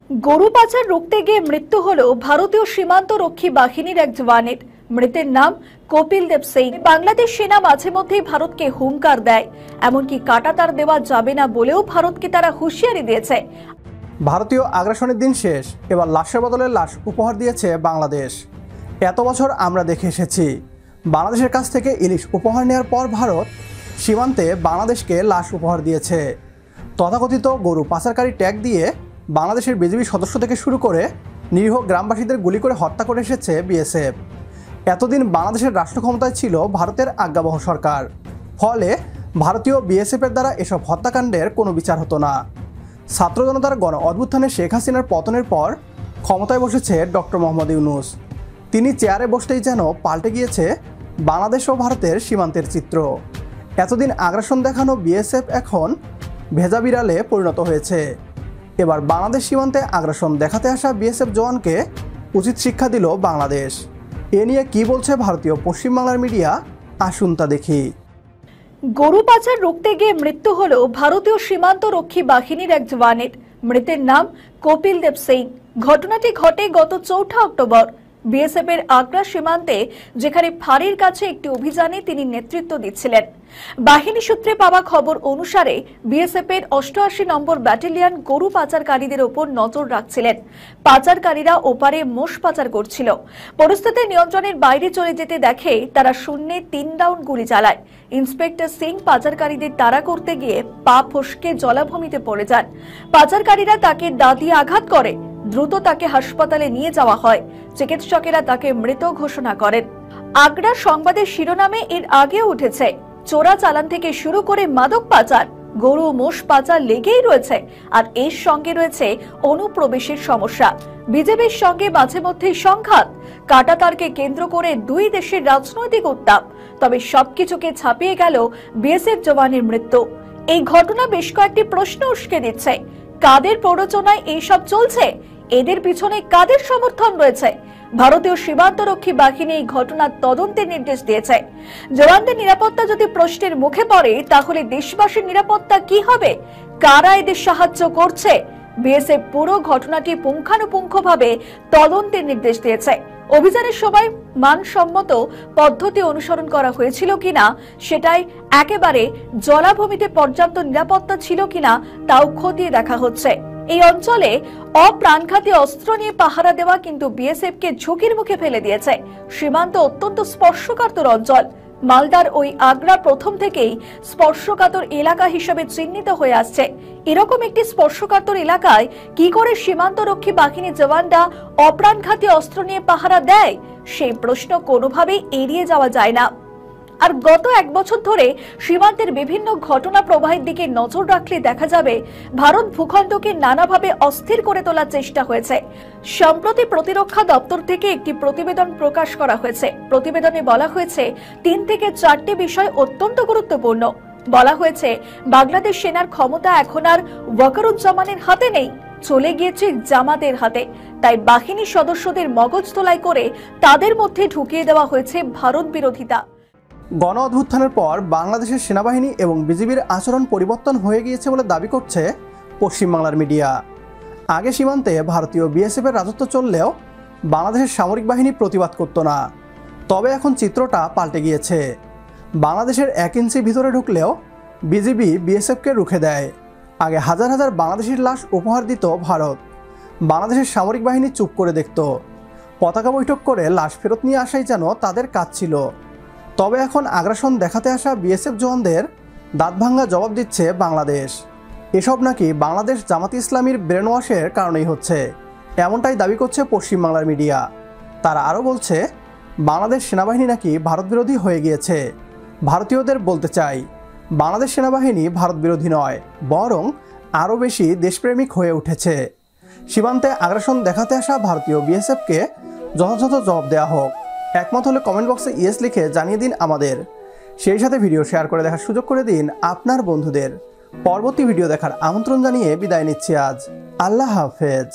গরু পাচার রুখতে গিয়ে মৃত্যু হলো ভারতীয় সীমান্ত রক্ষী বাহিনীর এক জওয়ানের। মৃতের নাম কপিল দেব সিং। বাংলাদেশ সেনা মাঝে মধ্যেই ভারতকে হুঙ্কার দেয়, এমনকি কাঁটাতার দেওয়া যাবে না বলেও ভারতকে তারা হুঁশিয়ারি দিয়েছে। ভারতীয় আগ্রাসনের দিন শেষ, এবার লাশের বদলে লাশ উপহার দিয়েছে বাংলাদেশ। এত বছর আমরা দেখে এসেছি বাংলাদেশের কাছ থেকে ইলিশ উপহার নেওয়ার পর ভারত সীমান্তে বাংলাদেশকে লাশ উপহার দিয়েছে। তথাকথিত গরু পাচারকারী ট্যাগ দিয়ে বাংলাদেশের বিজিবি সদস্য থেকে শুরু করে নিরীহ গ্রামবাসীদের গুলি করে হত্যা করে এসেছে বিএসএফ। এতদিন বাংলাদেশের রাষ্ট্র ক্ষমতায় ছিল ভারতের আজ্ঞাবহ সরকার, ফলে ভারতীয় বিএসএফের দ্বারা এসব হত্যাকাণ্ডের কোনো বিচার হতো না। ছাত্র জনতার গণ অভ্যুত্থানে শেখ হাসিনার পতনের পর ক্ষমতায় বসেছে ডক্টর মোহাম্মদ ইউনূস। তিনি চেয়ারে বসতেই যেন পাল্টে গিয়েছে বাংলাদেশ ও ভারতের সীমান্তের চিত্র। এতদিন আগ্রাসন দেখানো বিএসএফ এখন ভেজা বিড়ালে পরিণত হয়েছে। এবার বাংলাদেশ সীমান্তে আগ্রাসন দেখাতে আসা বিএসএফ জওয়ানকে উচিত শিক্ষা দিল বাংলাদেশ। এ নিয়ে কি বলছে ভারতীয় পশ্চিমবাংলার মিডিয়া, আসুন তা দেখি। গরু পাচার রুখতে গিয়ে মৃত্যু হলো ভারতীয় সীমান্ত রক্ষী বাহিনীর এক জওয়ানের। মৃতের নাম কপিল দেব সিং। ঘটনাটি ঘটে গত 4 অক্টোবর বিএসএফ এর আগ্রা সীমান্তে, যেখানে ফাঁড়ির কাছে একটি অভিযানে তিনি নেতৃত্ব দিচ্ছিলেন। বাহিনী সূত্রে পাওয়া খবর অনুসারে বিএসএফ এর 88 নম্বর ব্যাটালিয়ন গরু পাচারকারীদের ওপর নজর রাখছিলেন। পাচারকারীরা ওপারে মোষ পাচার করছিল। পরিস্থিতি নিয়ন্ত্রণের বাইরে চলে যেতে দেখে তারা শূন্যে 3 রাউন্ড গুলি চালায়। ইন্সপেক্টর সিং পাচারকারীদের তাড়া করতে গিয়ে পা ফসকে জলাভূমিতে পড়ে যান। পাচারকারীরা তাকে দা দিয়ে আঘাত করে। দ্রুত তাকে হাসপাতালে নিয়ে যাওয়া হয়। চিকিৎসকেরা তাকে মৃত ঘোষণা করেন। আগ্রা সংবাদের শিরোনামে এর আগে উঠেছে, চোরা চালান থেকে শুরু করে মাদক পাচার, গরু মোষ পাচার লেগেই রয়েছে। আর এর সঙ্গে রয়েছে অনুপ্রবেশের সমস্যা। বিজেপির সঙ্গে মাঝে মধ্যেই সংঘাত, কাঁটাতারকে কেন্দ্র করে দুই দেশের রাজনৈতিক উত্তাপ। তবে সবকিছুকে ছাপিয়ে গেল বিএসএফ জওয়ানের মৃত্যু। এই ঘটনা বেশ কয়েকটি প্রশ্ন উস্কে দিচ্ছে। কাদের প্ররোচনায় এইসব চলছে? এদের পিছনে কাদের সমর্থন রয়েছে? ভারতীয় সীমান্তরক্ষী বাহিনী এই ঘটনার তদন্তের নির্দেশ দিয়েছে। জওয়ানদের নিরাপত্তা যদি প্রশ্নের মুখে পড়ে, তাহলে দেশবাসীর নিরাপত্তা কি হবে? কারা এদের সাহায্য করছে? বিএসএফ পুরো ঘটনাটি পুঙ্খানুপুঙ্খভাবে তদন্তের নির্দেশ দিয়েছে। অভিযানের সময় মানসম্মত পদ্ধতি অনুসরণ করা হয়েছিল কিনা, সেটাই একেবারে জলাভূমিতে পর্যাপ্ত নিরাপত্তা ছিল কিনা তাও খতিয়ে দেখা হচ্ছে। এই অঞ্চলে অপ্রাণঘাতী অস্ত্র নিয়ে পাহারা দেওয়া কিন্তু বিএসএফ কে ঝুঁকির মুখে ফেলে দিয়েছে। সীমান্ত অত্যন্ত স্পর্শকাতর অঞ্চল। মালদার ওই আগ্রা প্রথম থেকেই স্পর্শকাতর এলাকা হিসেবে চিহ্নিত হয়ে আসছে। এরকম একটি স্পর্শকাতর এলাকায় কি করে সীমান্তরক্ষী বাহিনীর জওয়ানরা অপ্রাণঘাতী অস্ত্র নিয়ে পাহারা দেয়, সেই প্রশ্ন কোনোভাবেই এড়িয়ে যাওয়া যায় না। আর গত 1 বছর ধরে সীমান্তের বিভিন্ন ঘটনা প্রবাহের দিকে নজর রাখলে দেখা যাবে ভারত ভূখণ্ডকে নানাভাবে অস্থির করে তোলার চেষ্টা হয়েছে। সম্প্রতি প্রতিরক্ষা দপ্তর থেকে একটি প্রতিবেদন প্রকাশ করা হয়েছে। প্রতিবেদনে বলা হয়েছে 3 থেকে 4টি বিষয় অত্যন্ত গুরুত্বপূর্ণ। বলা হয়েছে বাংলাদেশ সেনার ক্ষমতা এখন আর ওয়াকারুজ্জামানের হাতে নেই, চলে গিয়েছে জামাতের হাতে। তাই বাহিনীর সদস্যদের মগজ ধোলাই করে তাদের মধ্যে ঢুকিয়ে দেওয়া হয়েছে ভারত বিরোধিতা। গণ অভ্যুত্থানের পর বাংলাদেশের সেনাবাহিনী এবং বিজিবির আচরণ পরিবর্তন হয়ে গিয়েছে বলে দাবি করছে পশ্চিমবাংলার মিডিয়া। আগে সীমান্তে ভারতীয় বিএসএফের রাজত্ব চললেও বাংলাদেশের সামরিক বাহিনী প্রতিবাদ করত না। তবে এখন চিত্রটা পাল্টে গিয়েছে। বাংলাদেশের 1 ইঞ্চি ভিতরে ঢুকলেও বিজিবি বিএসএফকে রুখে দেয়। আগে হাজার হাজার বাংলাদেশের লাশ উপহার দিত ভারত। বাংলাদেশের সামরিক বাহিনী চুপ করে দেখত। পতাকা বৈঠক করে লাশ ফেরত নিয়ে আসাই যেন তাদের কাজ ছিল। তবে এখন আগ্রাসন দেখাতে আসা বিএসএফ জওয়ানদের দাঁতভাঙ্গা জবাব দিচ্ছে বাংলাদেশ। এসব নাকি বাংলাদেশ জামাত ইসলামীর ব্রেনওয়াশের কারণেই হচ্ছে, এমনটাই দাবি করছে পশ্চিমবাংলার মিডিয়া। তারা আরও বলছে বাংলাদেশ সেনাবাহিনী নাকি ভারত বিরোধী হয়ে গিয়েছে। ভারতীয়দের বলতে চাই, বাংলাদেশ সেনাবাহিনী ভারত বিরোধী নয়, বরং আরও বেশি দেশপ্রেমিক হয়ে উঠেছে। সীমান্তে আগ্রাসন দেখাতে আসা ভারতীয় বিএসএফকে যথাযথ জবাব দেওয়া হোক। একমত হলে কমেন্ট বক্সে ইয়েস লিখে জানিয়ে দিন আমাদের। সেই সাথে ভিডিও শেয়ার করে দেখার সুযোগ করে দিন আপনার বন্ধুদের। পরবর্তী ভিডিও দেখার আমন্ত্রণ জানিয়ে বিদায় নিচ্ছি আজ। আল্লাহ হাফেজ।